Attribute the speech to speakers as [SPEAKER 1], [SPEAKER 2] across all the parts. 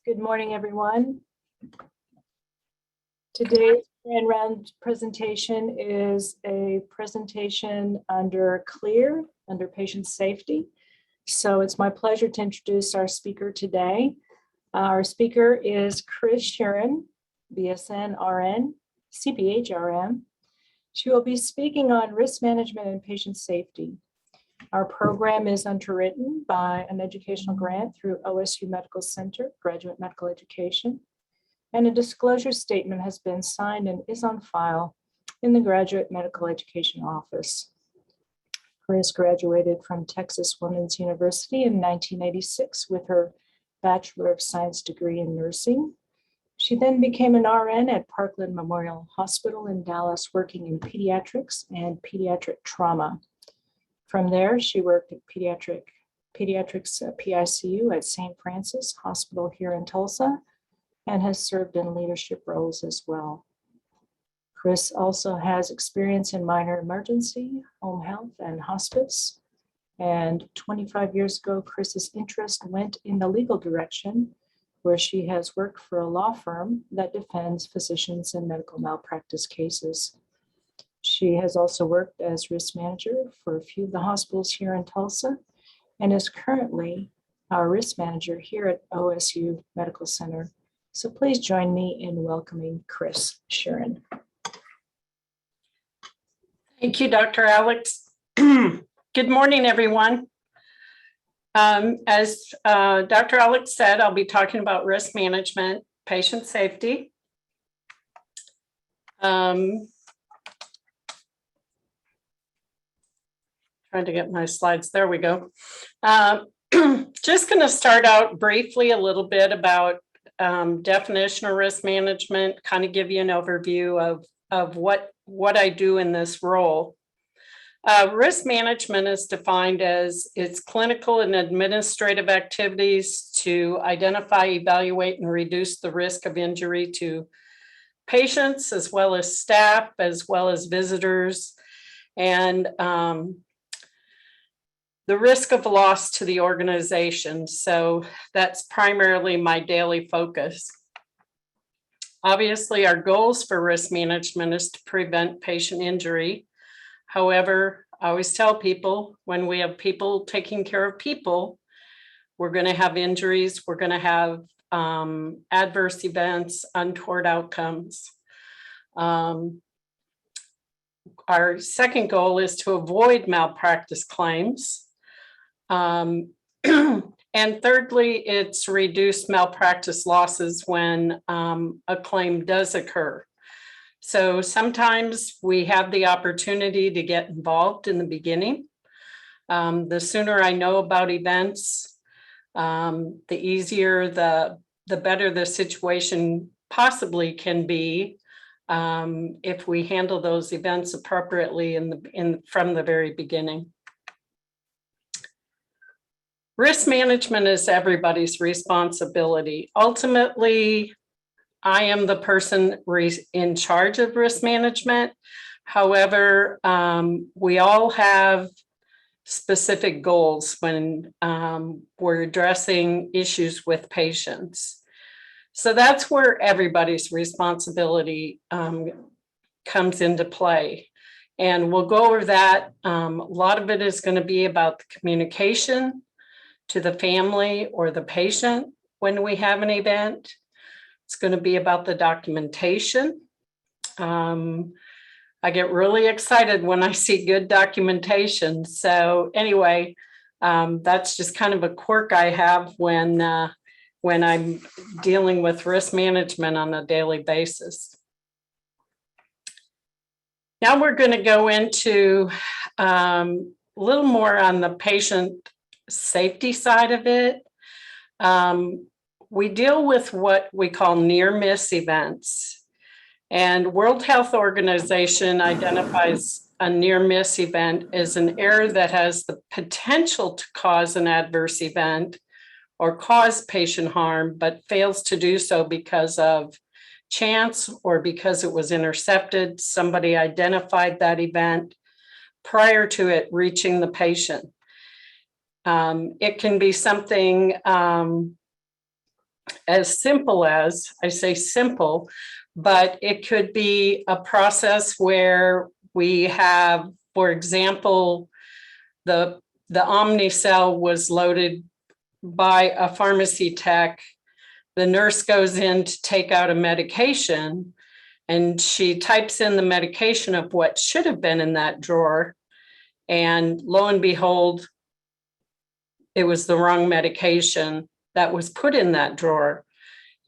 [SPEAKER 1] Good morning, everyone. Today's grand round presentation is a presentation under CLEAR, under patient safety. So it's my pleasure to introduce our speaker today. Our speaker is Kris Schueren, BSN RN, CPH RM. She will be speaking on risk management and patient safety. Our program is underwritten by an educational grant through OSU Medical Center, Graduate Medical Education, and a disclosure statement has been signed and is on file in the Graduate Medical Education Office. Kris graduated from Texas Women's University in 1986 with her Bachelor of Science degree in nursing. She then became an RN at Parkland Memorial Hospital in Dallas, working in pediatrics and pediatric trauma. From there, she worked at pediatrics PICU at St. Francis Hospital here in Tulsa and has served in leadership roles as well. Kris also has experience in minor emergency, home health, and hospice. And 25 years ago, Kris's interest went in the legal direction, where she has worked for a law firm that defends physicians in medical malpractice cases. She has also worked as risk manager for a few of the hospitals here in Tulsa and is currently our risk manager here at OSU Medical Center. So please join me in welcoming Kris Schueren.
[SPEAKER 2] Thank you, Dr. Alex. Good morning, everyone. As Dr. Alex said, I'll be talking about risk management, patient safety. Trying to get my slides. There we go. Just going to start out briefly a little bit about definition of risk management, kind of give you an overview of what I do in this role. Risk management is defined as its clinical and administrative activities to identify, evaluate, and reduce the risk of injury to patients, as well as staff, as well as visitors, and the risk of loss to the organization. So that's primarily my daily focus. Obviously, our goals for risk management is to prevent patient injury. However, I always tell people when we have people taking care of people, we're going to have injuries, we're going to have adverse events, untoward outcomes. Our second goal is to avoid malpractice claims. And thirdly, it's reduce malpractice losses when a claim does occur. So sometimes we have the opportunity to get involved in the beginning. The sooner I know about events, the easier, the better the situation possibly can be if we handle those events appropriately from the very beginning. Risk management is everybody's responsibility. Ultimately, I am the person in charge of risk management. However, we all have specific goals when we're addressing issues with patients. So that's where everybody's responsibility comes into play. And we'll go over that. A lot of it is going to be about the communication to the family or the patient when we have an event. It's going to be about the documentation. I get really excited when I see good documentation. So anyway, that's just kind of a quirk I have when I'm dealing with risk management on a daily basis. Now we're going to go into a little more on the patient safety side of it. We deal with what we call near-miss events. And World Health Organization identifies a near-miss event as an error that has the potential to cause an adverse event or cause patient harm, but fails to do so because of chance or because it was intercepted. Somebody identified that event prior to it reaching the patient. It can be something as simple as, I say simple, but it could be a process where we have, for example, the Omnicell was loaded by a pharmacy tech. The nurse goes in to take out a medication and she types in the medication of what should have been in that drawer. And lo and behold, it was the wrong medication that was put in that drawer.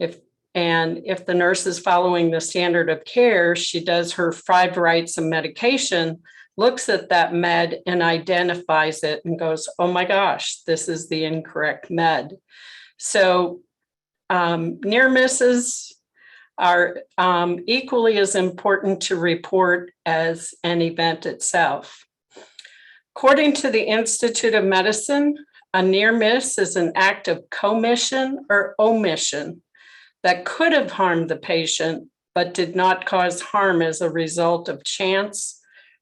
[SPEAKER 2] If the nurse is following the standard of care, she does her 5 writes of medication, looks at that med and identifies it and goes, oh my gosh, this is the incorrect med. So near misses are equally as important to report as an event itself. According to the Institute of Medicine, a near miss is an act of commission or omission that could have harmed the patient, but did not cause harm as a result of chance,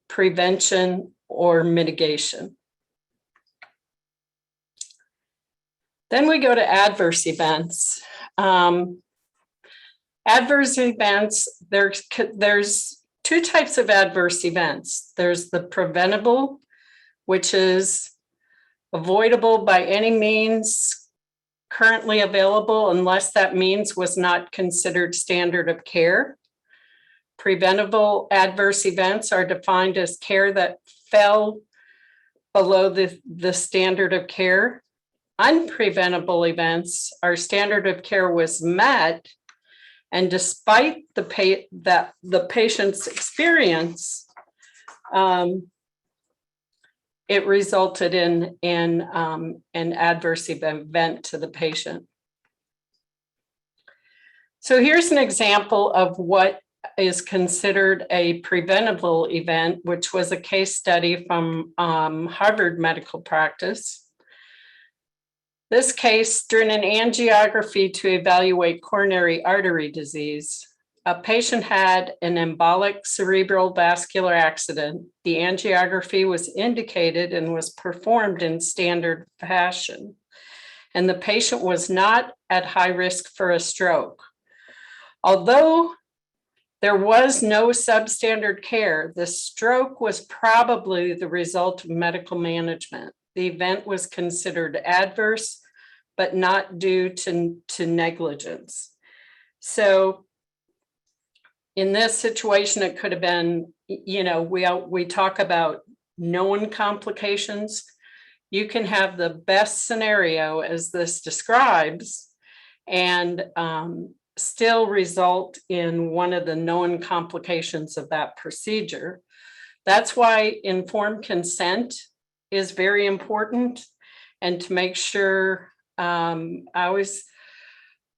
[SPEAKER 2] prevention, or mitigation. Then we go to adverse events. Adverse events, there's 2 types of adverse events. There's the preventable, which is avoidable by any means currently available unless that means was not considered standard of care. Preventable adverse events are defined as care that fell below the standard of care. Unpreventable events are standard of care was met, and despite the patient's experience, it resulted in an adverse event to the patient. So here's an example of what is considered a preventable event, which was a case study from Harvard Medical Practice. This case, during an angiography to evaluate coronary artery disease, a patient had an embolic cerebral vascular accident. The angiography was indicated and was performed in standard fashion, and the patient was not at high risk for a stroke. Although there was no substandard care, the stroke was probably the result of medical management. The event was considered adverse, but not due to negligence. So in this situation, it could have been, we talk about known complications. You can have the best scenario as this describes and still result in one of the known complications of that procedure. That's why informed consent is very important. And to make sure, I always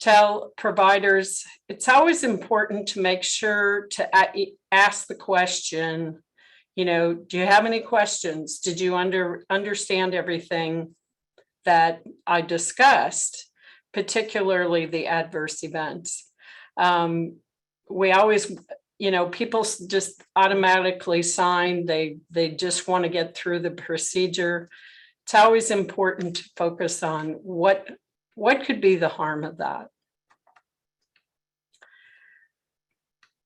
[SPEAKER 2] tell providers, it's always important to make sure to ask the question, do you have any questions? Did you understand everything that I discussed, particularly the adverse events? We always, people just automatically sign, they just want to get through the procedure. It's always important to focus on what could be the harm of that.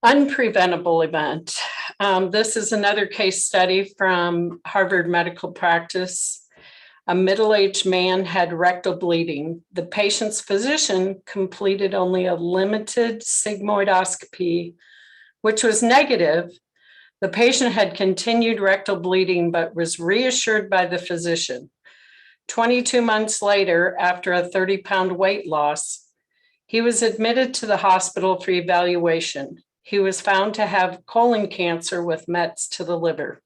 [SPEAKER 2] Unpreventable event. This is another case study from Harvard Medical Practice. A middle-aged man had rectal bleeding. The patient's physician completed only a limited sigmoidoscopy, which was negative. The patient had continued rectal bleeding, but was reassured by the physician. 22 months later, after a 30-pound weight loss, he was admitted to the hospital for evaluation. He was found to have colon cancer with mets to the liver.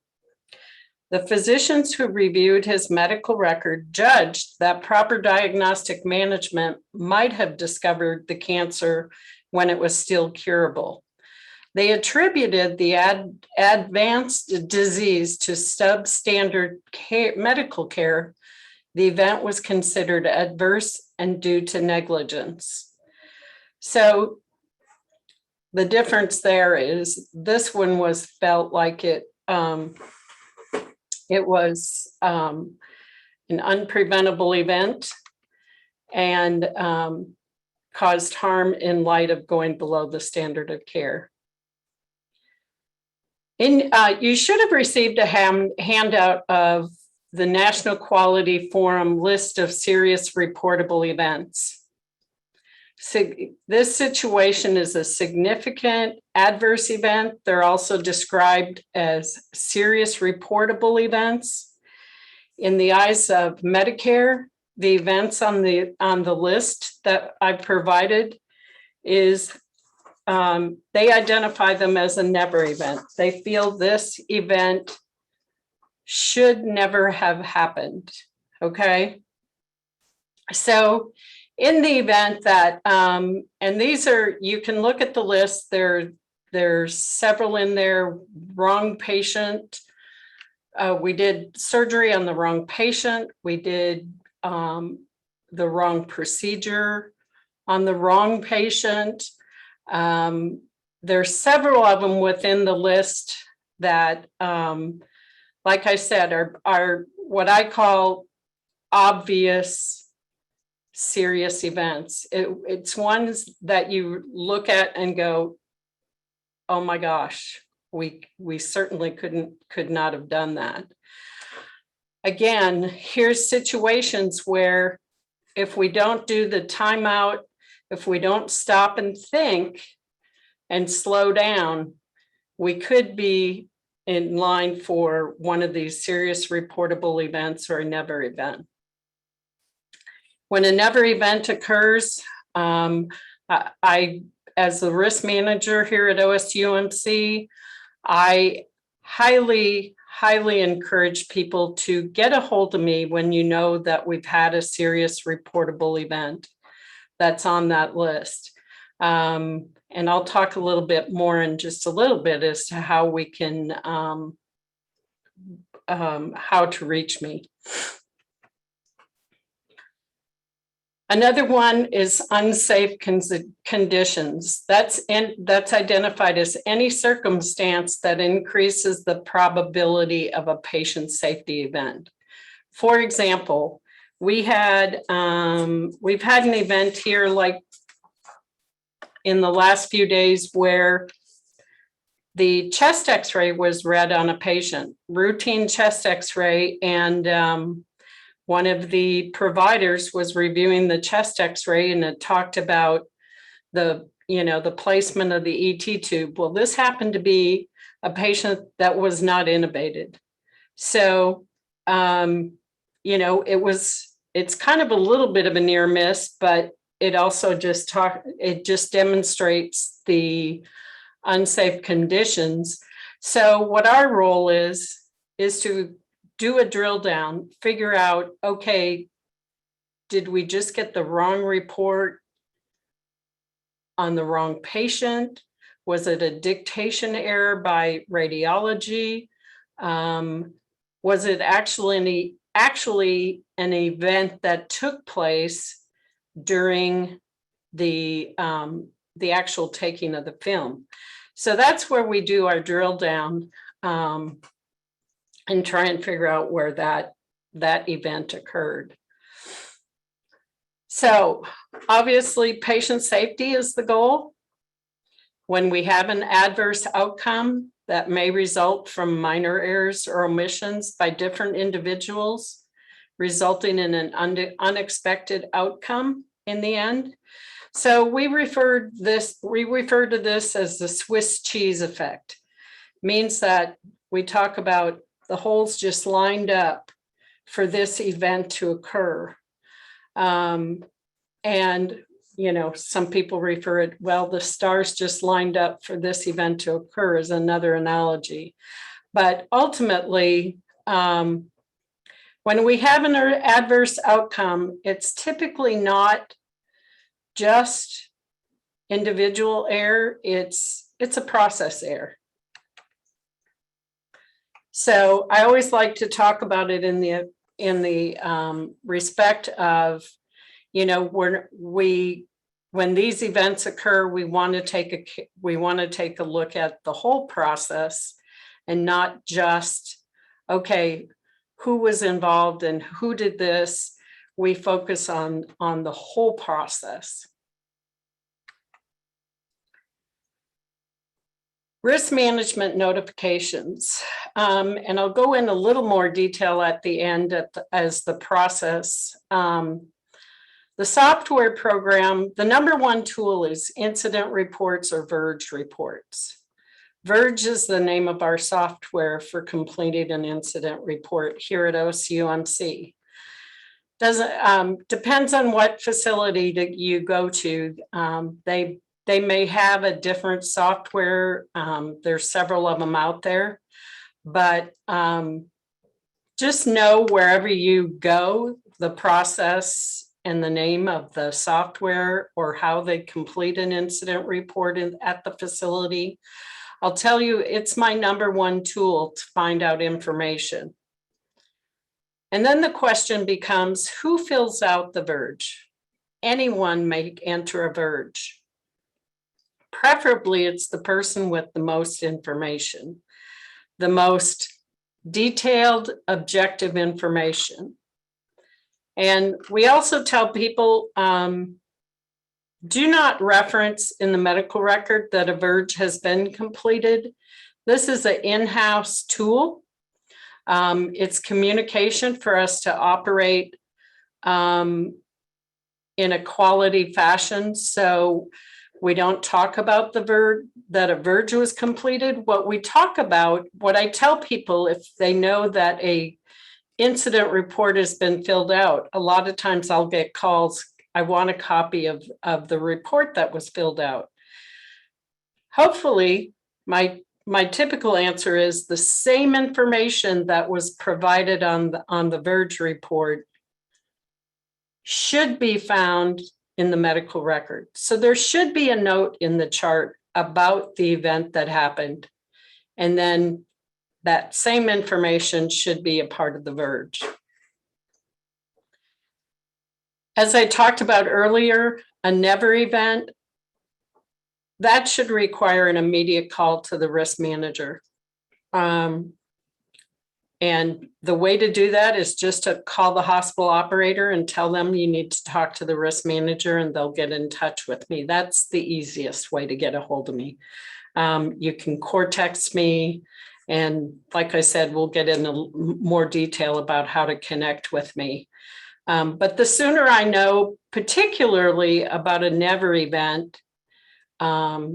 [SPEAKER 2] The physicians who reviewed his medical record judged that proper diagnostic management might have discovered the cancer when it was still curable. They attributed the advanced disease to substandard medical care. The event was considered adverse and due to negligence. So the difference there is this one was felt like it was an unpreventable event and caused harm in light of going below the standard of care. You should have received a handout of the National Quality Forum list of serious reportable events. This situation is a significant adverse event. They're also described as serious reportable events. In the eyes of Medicare, the events on the list that I provided is they identify them as a never event. They feel this event should never have happened, okay? So in the event that, and these are, you can look at the list, there's several in there. Wrong patient. We did surgery on the wrong patient. We did the wrong procedure on the wrong patient. There's several of them within the list that, like I said, are what I call obvious serious events. It's ones that you look at and go, oh my gosh, we certainly could not have done that. Again, here's situations where if we don't do the timeout, if we don't stop and think and slow down, we could be in line for one of these serious reportable events or a never event. When a never event occurs, I, as the risk manager here at OSUMC, I highly encourage people to get a hold of me when you know that we've had a serious reportable event that's on that list. And I'll talk a little bit more in just a little bit as to how we can, how to reach me. Another one is unsafe conditions. That's identified as any circumstance that increases the probability of a patient safety event. For example, we've had an event here like in the last few days where the chest x-ray was read on a patient, routine chest x-ray, and one of the providers was reviewing the chest x-ray, and it talked about the placement of the ET tube. Well, this happened to be a patient that was not intubated. So, it's kind of a little bit of a near miss, but it also just demonstrates the unsafe conditions. So what our role is to do a drill down, figure out, okay, did we just get the wrong report on the wrong patient? Was it a dictation error by radiology? Was it actually an event that took place during the actual taking of the film? So that's where we do our drill down and try and figure out where that event occurred. So obviously patient safety is the goal. When we have an adverse outcome that may result from minor errors or omissions by different individuals, resulting in an unexpected outcome in the end. So we refer to this as the Swiss cheese effect. Means that we talk about the holes just lined up for this event to occur. And some people refer it, well, the stars just lined up for this event to occur is another analogy. But ultimately, when we have an adverse outcome, it's typically not just individual error, it's a process error. So I always like to talk about it in the respect of, when these events occur, we want to take a look at the whole process and not just, okay, who was involved and who did this. We focus on the whole process. Risk management notifications, and I'll go in a little more detail at the end as the process. The software program, the number one tool is incident reports or VERGE reports. VERGE is the name of our software for completing an incident report here at OCUMC. Depends on what facility that you go to. They may have a different software. There's several of them out there, but just know wherever you go, the process and the name of the software or how they complete an incident report at the facility. I'll tell you, it's my number one tool to find out information. And then the question becomes, who fills out the VERGE? Anyone may enter a VERGE. Preferably, it's the person with the most information, the most detailed, objective information. And we also tell people, do not reference in the medical record that a VERGE has been completed. This is an in-house tool. It's communication for us to operate in a quality fashion. So we don't talk about that a VERGE was completed. What I tell people, if they know that a incident report has been filled out, a lot of times I'll get calls, I want a copy of the report that was filled out. Hopefully, my typical answer is the same information that was provided on the VERGE report should be found in the medical record. So there should be a note in the chart about the event that happened. And then that same information should be a part of the VERGE. As I talked about earlier, a never event, that should require an immediate call to the risk manager. And And the way to do that is just to call the hospital operator and tell them you need to talk to the risk manager and they'll get in touch with me. That's the easiest way to get a hold of me. You can text me. And like I said, we'll get into more detail about how to connect with me. But the sooner I know, particularly about a never event, the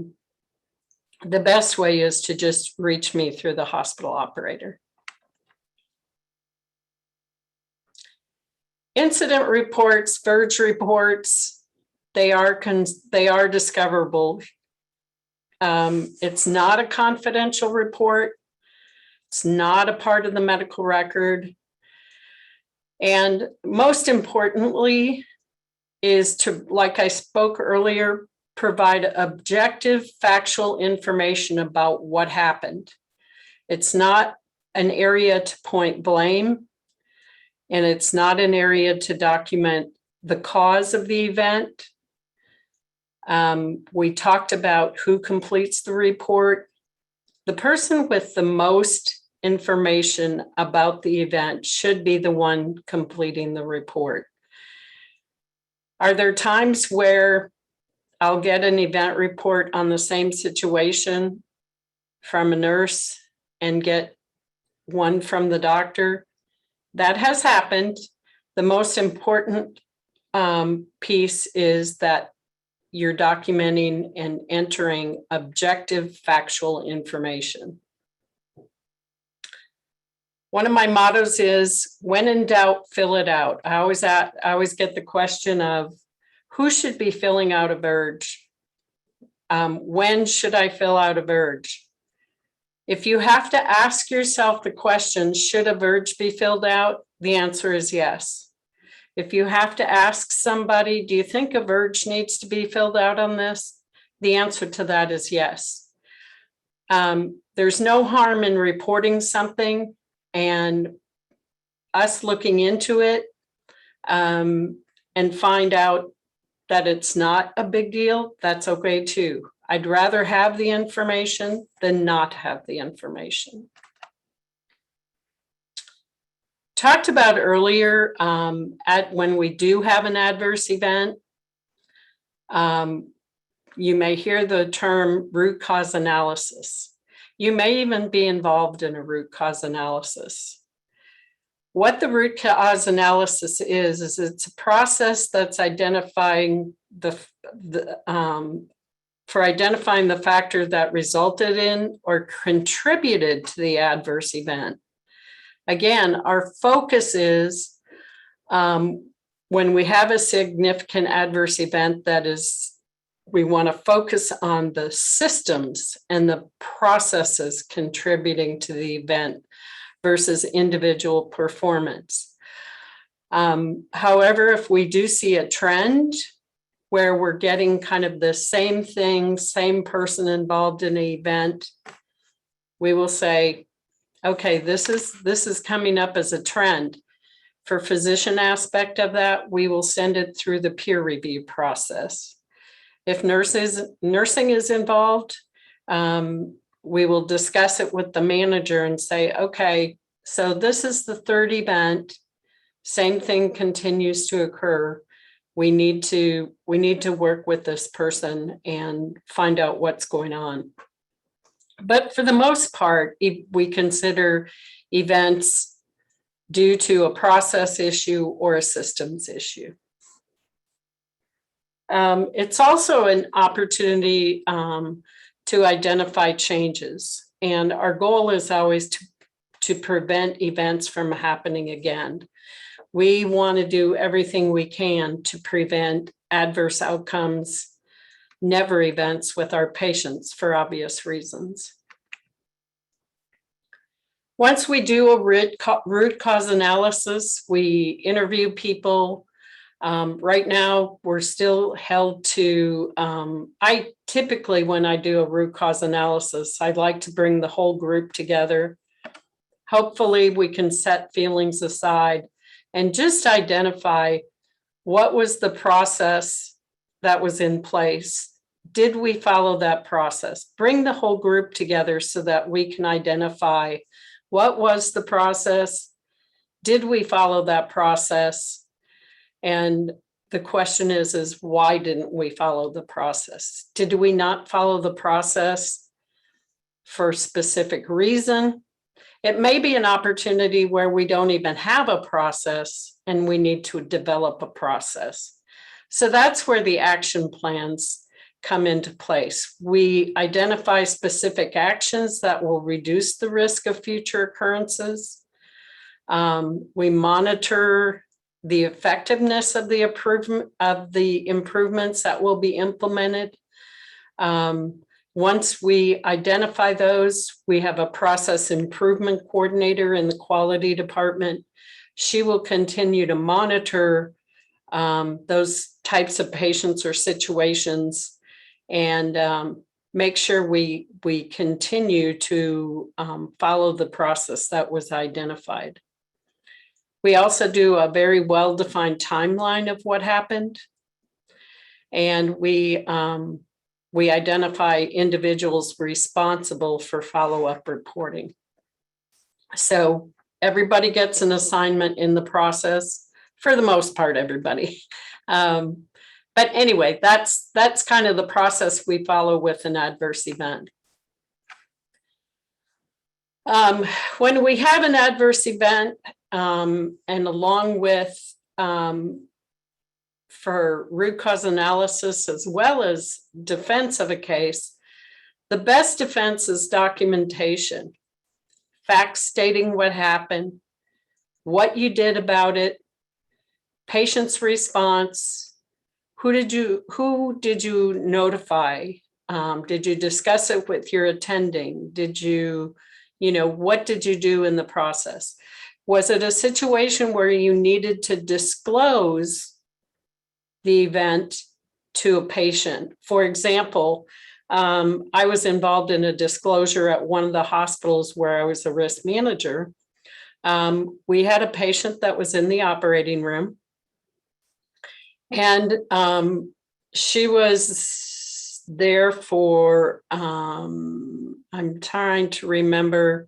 [SPEAKER 2] best way is to just reach me through the hospital operator. Incident reports, verge reports, they are discoverable. It's not a confidential report. It's not a part of the medical record. And most importantly is to, like I spoke earlier, provide objective, factual information about what happened. It's not an area to point blame, and it's not an area to document the cause of the event. We talked about who completes the report. The person with the most information about the event should be the one completing the report. Are there times where I'll get an event report on the same situation from a nurse and get one from the doctor? That has happened. The most important piece is that you're documenting and entering objective, factual information. One of my mottos is, when in doubt, fill it out. I always get the question of, who should be filling out a verge? When should I fill out a verge? If you have to ask yourself the question, should a verge be filled out? The answer is yes. If you have to ask somebody, do you think a verge needs to be filled out on this? The answer to that is yes. There's no harm in reporting something and us looking into it and find out that it's not a big deal. That's okay too. I'd rather have the information than not have the information. Talked about earlier when we do have an adverse event, you may hear the term root cause analysis. You may even be involved in a root cause analysis. What the root cause analysis is it's a process that's identifying for identifying the factor that resulted in or contributed to the adverse event. Again, our focus is when we have a significant adverse event, that is, we want to focus on the systems and the processes contributing to the event versus individual performance. However, if we do see a trend where we're getting kind of the same thing, same person involved in an event, we will say, okay, this is coming up as a trend. For physician aspect of that, we will send it through the peer review process. If nursing is involved, we will discuss it with the manager and say, okay, so this is the third event. Same thing continues to occur. We need to work with this person and find out what's going on. But for the most part, we consider events due to a process issue or a systems issue. It's also an opportunity to identify changes. And our goal is always to prevent events from happening again. We want to do everything we can to prevent adverse outcomes, never events with our patients for obvious reasons. Once we do a root cause analysis, we interview people. Right now, we're still held to, I typically, when I do a root cause analysis, I'd like to bring the whole group together. Hopefully, we can set feelings aside and just identify what was the process that was in place. Did we follow that process? Bring the whole group together so that we can identify What was the process? Did we follow that process? And the question is why didn't we follow the process? Did we not follow the process for a specific reason? It may be an opportunity where we don't even have a process and we need to develop a process. So that's where the action plans come into place. We identify specific actions that will reduce the risk of future occurrences. We monitor the effectiveness of the improvements that will be implemented. Once we identify those, we have a process improvement coordinator in the quality department. She will continue to monitor those types of patients or situations and make sure we continue to follow the process that was identified. We also do a very well-defined timeline of what happened. And we identify individuals responsible for follow-up reporting. So everybody gets an assignment in the process, for the most part, everybody. But anyway, that's kind of the process we follow with an adverse event. When we have an adverse event, and along with for root cause analysis as well as defense of a case, the best defense is documentation, facts stating what happened, what you did about it, patient's response, who did you notify? Did you discuss it with your attending? Did you, what did you do in the process? Was it a situation where you needed to disclose the event to a patient? For example, I was involved in a disclosure at one of the hospitals where I was a risk manager. We had a patient that was in the operating room, and she was there for, I'm trying to remember,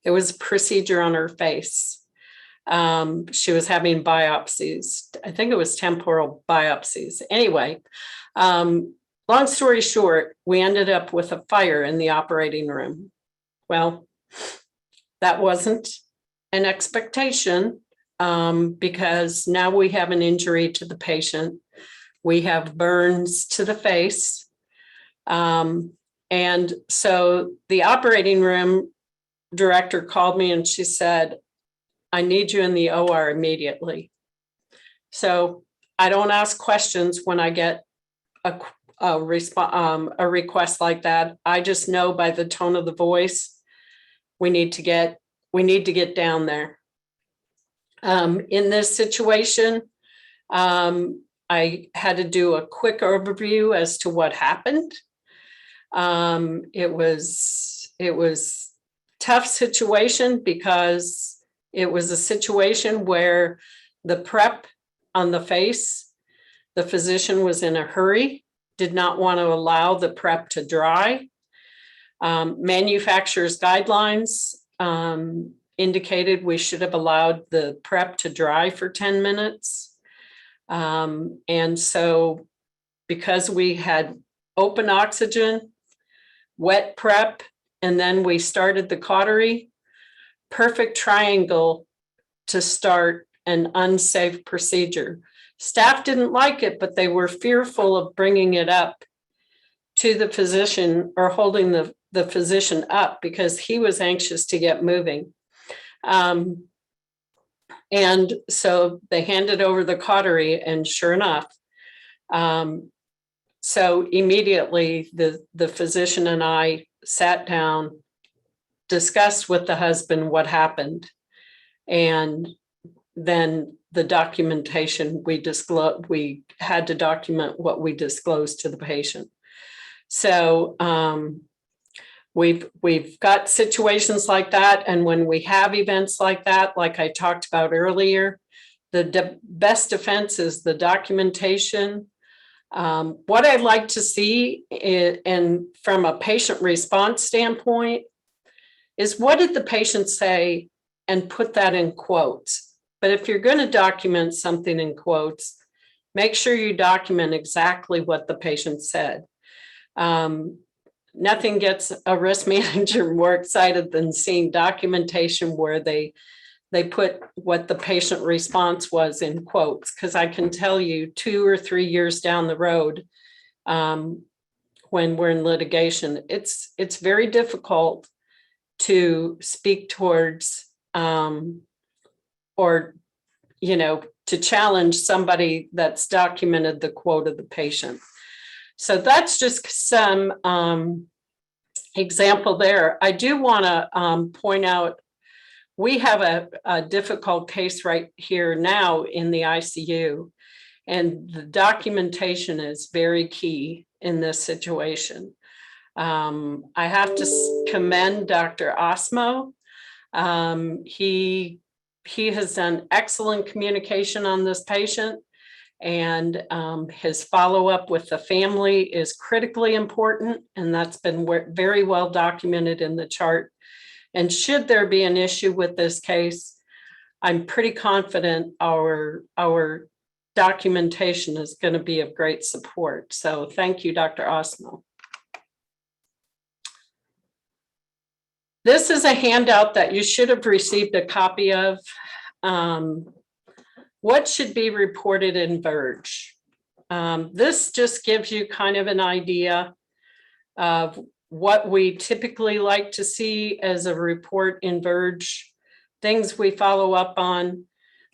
[SPEAKER 2] it was a procedure on her face. She was having biopsies. I think it was temporal biopsies. Anyway, long story short, we ended up with a fire in the operating room. Well, that wasn't an expectation because now we have an injury to the patient. We have burns to the face. And so the operating room director called me and she said, I need you in the OR immediately. So I don't ask questions when I get a request like that. I just know by the tone of the voice, we need to get down there. In this situation, I had to do a quick overview as to what happened. It was tough situation because it was a situation where the prep on the face, the physician was in a hurry, did not want to allow the prep to dry. Manufacturer's guidelines indicated we should have allowed the prep to dry for 10 minutes. And so because we had open oxygen, wet prep, and then we started the cautery, perfect triangle to start an unsafe procedure. Staff didn't like it, but they were fearful of bringing it up to the physician or holding the physician up because he was anxious to get moving. And so they handed over the cautery, and sure enough, so immediately the physician and I sat down, discussed with the husband what happened, and then the documentation we had to document what we disclosed to the patient. So we've got situations like that, and when we have events like that, like I talked about earlier, the best defense is the documentation. What I'd like to see, and from a patient response standpoint, is what did the patient say, and put that in quotes. But if you're going to document something in quotes, make sure you document exactly what the patient said. Nothing gets a risk manager more excited than seeing documentation where they put what the patient response was in quotes, because I can tell you 2 or 3 years down the road, when we're in litigation, it's very difficult to speak towards or, to challenge somebody that's documented the quote of the patient. So that's just some example there. I do want to point out, we have a difficult case right here now in the ICU, and the documentation is very key in this situation. I have to commend Dr. Osmo. He has done excellent communication on this patient, and his follow-up with the family is critically important, and that's been very well documented in the chart. And should there be an issue with this case, I'm pretty confident our documentation is going to be of great support. So thank you, Dr. Osmo. This is a handout that you should have received a copy of. What should be reported in Verge? This just gives you kind of an idea of what we typically like to see as a report in Verge, things we follow up on.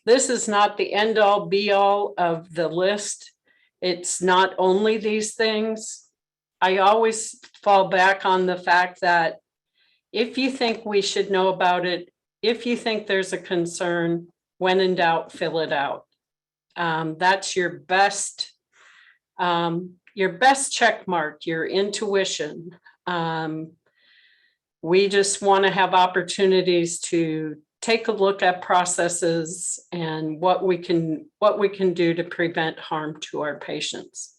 [SPEAKER 2] This is not the end all be all of the list. It's not only these things. I always fall back on the fact that if you think we should know about it, if you think there's a concern, when in doubt, fill it out. That's your best check mark, your intuition. We just want to have opportunities to take a look at processes and what we can do to prevent harm to our patients.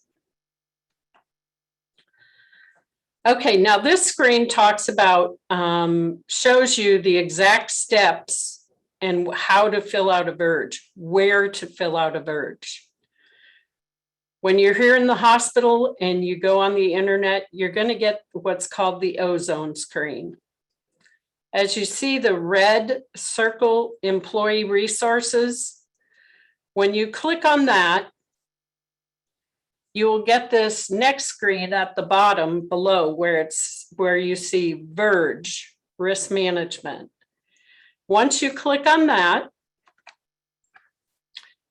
[SPEAKER 2] Okay, now this screen talks about, shows you the exact steps and how to fill out a Verge, where to fill out a Verge. When you're here in the hospital and you go on the internet, you're going to get what's called the ozone screen. As you see the red circle, employee resources, when you click on that, you will get this next screen at the bottom below where you see Verge, risk management. Once you click on that,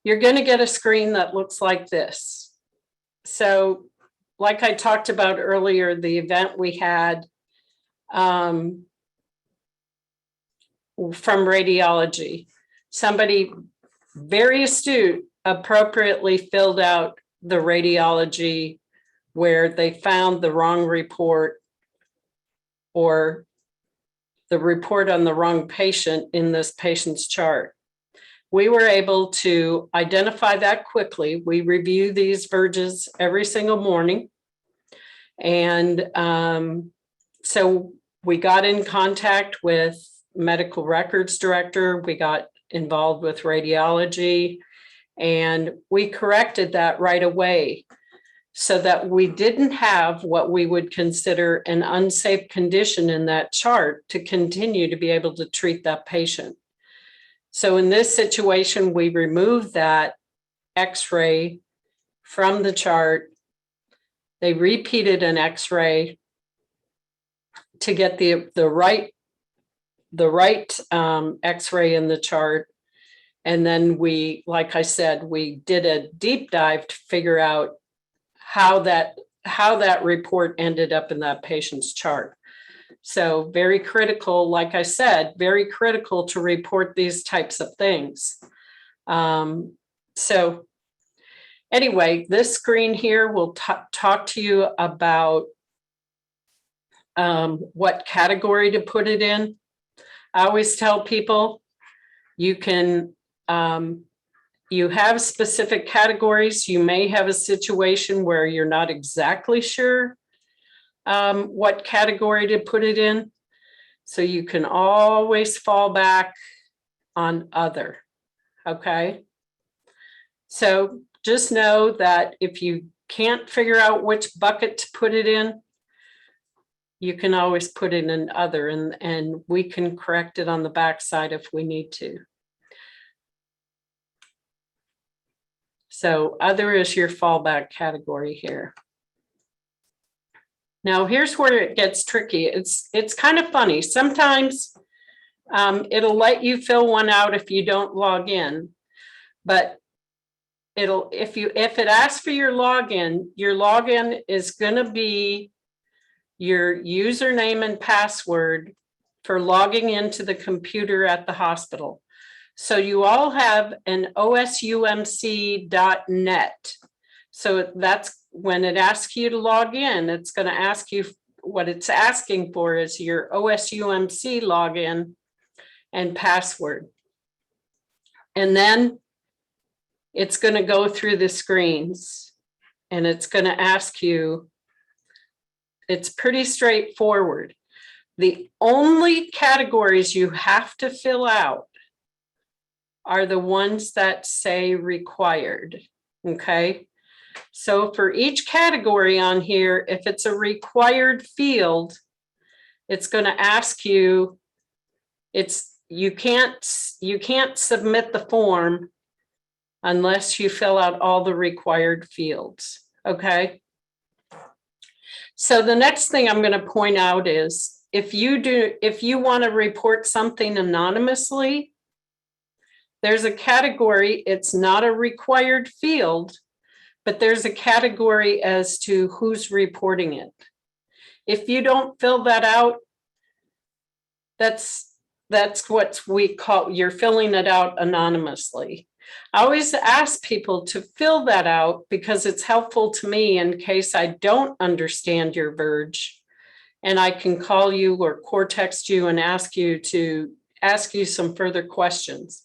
[SPEAKER 2] you're going to get a screen that looks like this. So like I talked about earlier, the event we had from radiology, somebody very astute appropriately filled out the radiology where they found the wrong report or the report on the wrong patient in this patient's chart. We were able to identify that quickly. We review these Verges every single morning. And so we got in contact with medical records director. We got involved with radiology, and we corrected that right away so that we didn't have what we would consider an unsafe condition in that chart to continue to be able to treat that patient. So in this situation, we removed that X-ray from the chart. They repeated an X-ray to get the right X-ray in the chart. And then we, like I said, we did a deep dive to figure out how that report ended up in that patient's chart. So very critical, like I said, very critical to report these types of things. So anyway, this screen here will talk to you about what category to put it in. I always tell people you can, you have specific categories. You may have a situation where you're not exactly sure what category to put it in. So you can always fall back on other, okay? So just know that if you can't figure out which bucket to put it in, you can always put it in other, and we can correct it on the backside if we need to. So other is your fallback category here. Now here's where it gets tricky. It's kind of funny. Sometimes it'll let you fill one out if you don't log in, but if it asks for your login is going to be your username and password for logging into the computer at the hospital. So you all have an osumc.net. So that's when it asks you to log in, it's going to ask you, what it's asking for is your OSUMC login and password. And then it's going to go through the screens and it's going to ask you, it's pretty straightforward. The only categories you have to fill out are the ones that say required, okay? So for each category on here, if it's a required field, it's going to ask you, you can't submit the form unless you fill out all the required fields, okay? So the next thing I'm going to point out is if you want to report something anonymously, there's a category, it's not a required field, but there's a category as to who's reporting it. If you don't fill that out, that's what we call, you're filling it out anonymously. I always ask people to fill that out because it's helpful to me in case I don't understand your verge, and I can call you or core text you and ask you some further questions.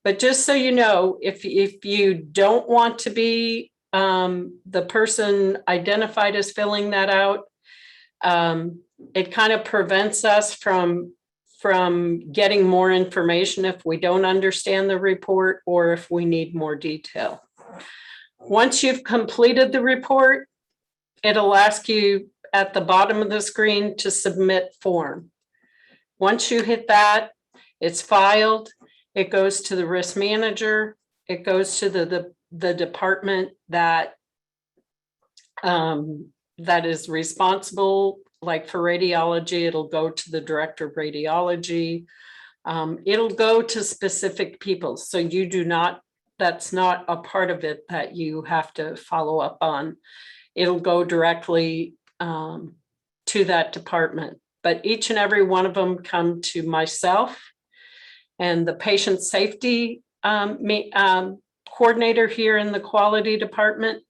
[SPEAKER 2] But just so you know, if you don't want to be the person identified as filling that out, it kind of prevents us from getting more information if we don't understand the report or if we need more detail. Once you've completed the report, it'll ask you at the bottom of the screen to submit form. Once you hit that, it's filed. It goes to the risk manager. It goes to the department that is responsible. Like for radiology, it'll go to the director of radiology. It'll go to specific people. So that's not a part of it that you have to follow up on. It'll go directly to that department. But each and every one of them come to myself and the patient safety coordinator here in the quality department.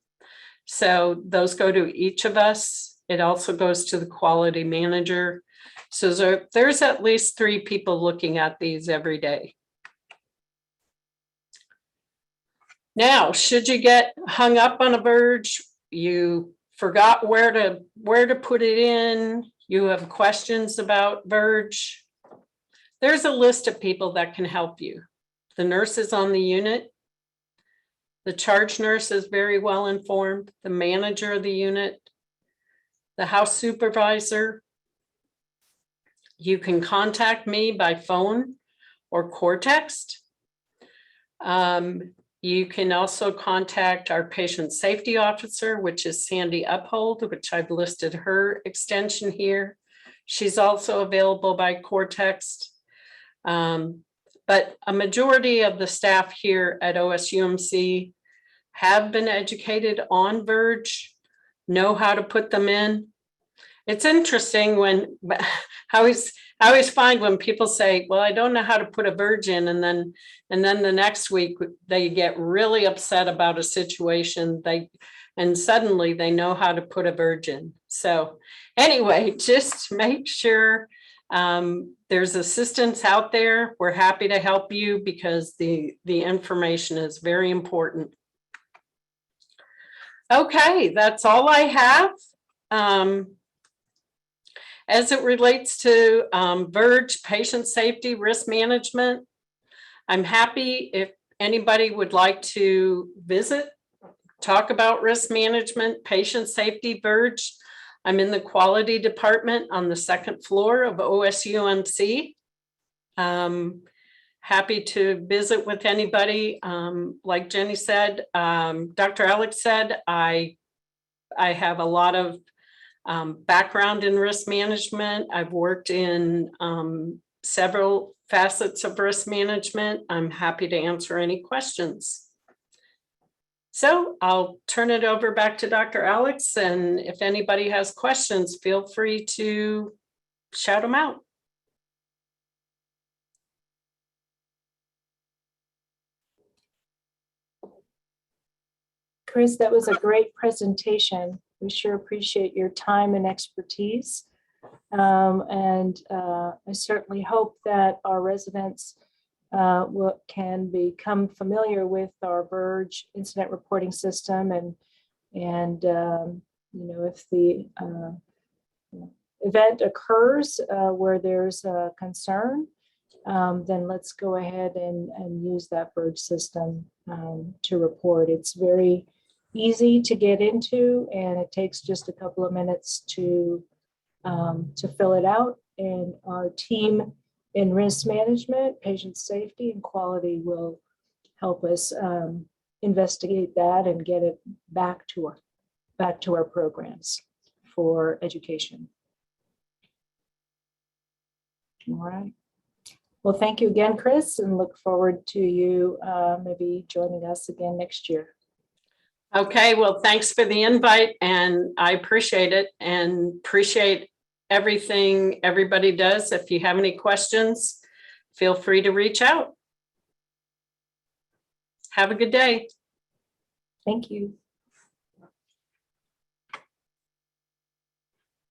[SPEAKER 2] So those go to each of us. It also goes to the quality manager. So there's at least 3 people looking at these every day. Now, should you get hung up on a verge, you forgot where to put it in, you have questions about verge, there's a list of people that can help you. The nurses on the unit, the charge nurse is very well informed, the manager of the unit, the house supervisor. You can contact me by phone or core text. You can also contact our patient safety officer, which is Sandy Uphold, which I've listed her extension here. She's also available by core text. But a majority of the staff here at OSUMC have been educated on verge, know how to put them in. It's interesting when I always find when people say, well, I don't know how to put a verge in, and then the next week they get really upset about a situation, and suddenly they know how to put a verge in. So anyway, just make sure there's assistance out there. We're happy to help you because the information is very important. Okay, that's all I have. As it relates to Verge, patient safety, risk management, I'm happy if anybody would like to visit, talk about risk management, patient safety, Verge. I'm in the quality department on the second floor of OSUMC. Happy to visit with anybody. Like Jenny said, Dr. Alex said, I have a lot of background in risk management. I've worked in several facets of risk management. I'm happy to answer any questions. So I'll turn it over back to Dr. Alex, and if anybody has questions, feel free to shout them out.
[SPEAKER 1] Kris, that was a great presentation. We sure appreciate your time and expertise. I certainly hope that our residents can become familiar with our Verge incident reporting system, and if the event occurs where there's a concern, then let's go ahead and use that Verge system to report. It's very easy to get into, and it takes just a couple of minutes to fill it out. And our team in risk management, patient safety, and quality will help us investigate that and get it back to our programs for education. All right. Well, thank you again, Kris, and look forward to you maybe joining us again next year.
[SPEAKER 2] Okay, well, thanks for the invite, and I appreciate it and appreciate everything everybody does. If you have any questions, feel free to reach out. Have a good day.
[SPEAKER 1] Thank you.